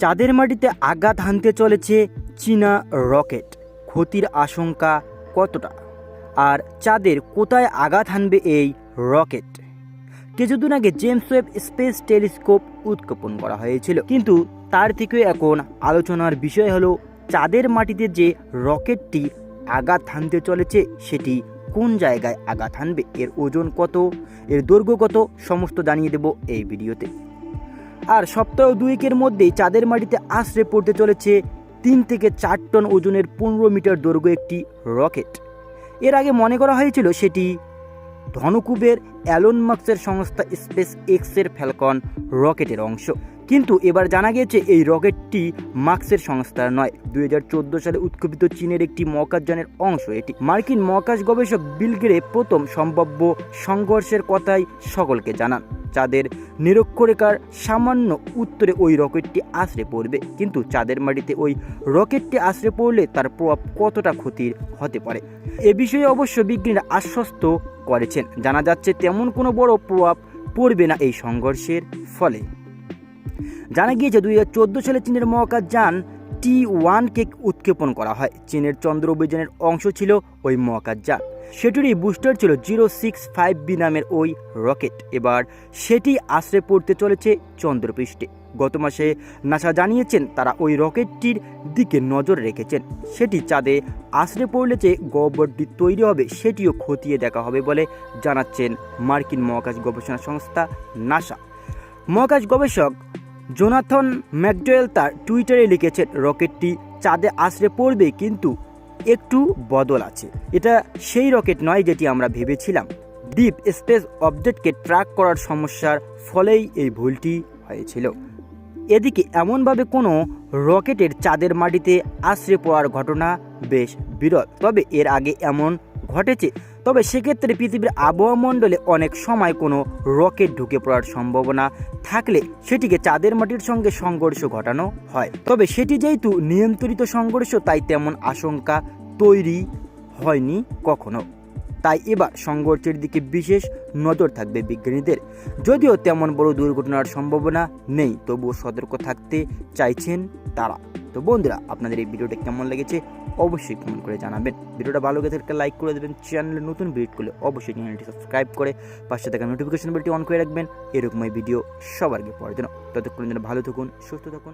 চাঁদের মাটিতে আঘাত হানতে চলেছে চীনা রকেট, ক্ষতির আশঙ্কা কতটা? আর চাঁদের কোথায় আঘাত হানবে এই রকেট? কিছুদিন আগে জেমস ওয়েব স্পেস টেলিস্কোপ উৎক্ষেপণ করা হয়েছিল, কিন্তু তার থেকেও এখন আলোচনার বিষয় হলো চাঁদের মাটিতে যে রকেটটি আঘাত হানতে চলেছে সেটি কোন জায়গায় আঘাত হানবে, এর ওজন কত, এর দৈর্ঘ্য কত, সমস্ত জানিয়ে দেব এই ভিডিওতে। আর সপ্তাহ দুয়েকের মধ্যেই চাঁদের মাটিতে আছড়ে পড়তে চলেছে 3 থেকে 4 টন ওজনের 15 মিটার দৈর্ঘ্য একটি রকেট। এর আগে মনে করা হয়েছিল সেটি ধনকুবের অ্যালন মাস্কের সংস্থা স্পেস এক্সের ফ্যালকন রকেটের অংশ, কিন্তু এবার জানা গিয়েছে এই রকেটটি মাস্কের সংস্থার নয়। 2014 সালে উৎক্ষেপিত চীনের একটি মহাকাশযানের অংশ এটি। মার্কিন মহাকাশ গবেষক বিল গ্রে প্রথম সম্ভাব্য সংঘর্ষের কথাই সকলকে জানান। চাঁদের নিরক্ষরেখার সামান্য উত্তরে ওই রকেটটি আছড়ে পড়বে, কিন্তু চাঁদের মাটিতে ওই রকেটটি আছড়ে পড়লে তার প্রভাব কতটা ক্ষতির হতে পারে এ বিষয়ে অবশ্য বিজ্ঞানীরা আশ্বস্ত করেছেন। জানা যাচ্ছে তেমন কোনো বড় প্রভাব পড়বে না এই সংঘর্ষের ফলে। জানা গিয়েছে 2014 সালে চীনের মহাকাশযান T1কে উৎক্ষেপণ করা হয়। চীনের চন্দ্র অভিযানের অংশ ছিল ওই মহাকাশযান, সেটিরই বুস্টার ছিল 065B নামের ওই রকেট। এবার সেটি আছড়ে পড়তে চলেছে চন্দ্রপৃষ্ঠে। গত মাসে নাসা জানিয়েছেন তারা ওই রকেটটির দিকে নজর রেখেছেন। সেটি চাঁদে আছড়ে পড়লে যে গহ্বরটি তৈরি হবে সেটিও খতিয়ে দেখা হবে বলে জানাচ্ছেন মার্কিন মহাকাশ গবেষণা সংস্থা নাসা। মহাকাশ গবেষক জোনাথন ম্যাকডওয়েল তার টুইটারে লিখেছেন, রকেটটি চাঁদে আছড়ে পড়বে, কিন্তু একটু বদল আছে। এটা সেই রকেট নয় যেটি আমরা ভেবেছিলাম। ডিপ স্পেস অবজেক্টকে ট্র্যাক করার সমস্যার ফলেই এই ভুলটি হয়েছিল। এদিকে এমনভাবে কোনো রকেটের চাঁদের মাটিতে আছড়ে পড়ার ঘটনা বেশ বিরল, তবে এর আগে এমন ঘটেছে। তবে সেক্ষেত্রে পৃথিবীর আবহাওয়া মণ্ডলে অনেক সময় কোনো রকেট ঢুকে পড়ার সম্ভাবনা থাকলে সেটিকে চাঁদের মাটির সঙ্গে সংঘর্ষ ঘটানো হয়। তবে সেটি যেহেতু নিয়ন্ত্রিত সংঘর্ষ, তাই তেমন আশঙ্কা তৈরি হয়নি কখনো। তাই এবার সংঘর্ষের দিকে বিশেষ নজর থাকবে বিজ্ঞানীদের। যদিও তেমন বড় দুর্ঘটনার সম্ভাবনা নেই, তবুও সতর্ক থাকতে চাইছেন তারা। তো বন্ধুরা, আপনাদের এই ভিডিওটা কেমন লেগেছে অবশ্যই কমেন্ট করে জানাবেন। ভিডিওটা ভালো লেগে থাকলে লাইক করে দেবেন। চ্যানেলে নতুন ভিজিট করলে অবশ্যই চ্যানেলটি সাবস্ক্রাইব করে পাশে থাকা নোটিফিকেশন বেলটি অন করে রাখবেন এরকমই ভিডিও সবার আগে পাওয়ার জন্য। ততক্ষণ যেন ভালো থাকুন, সুস্থ থাকুন।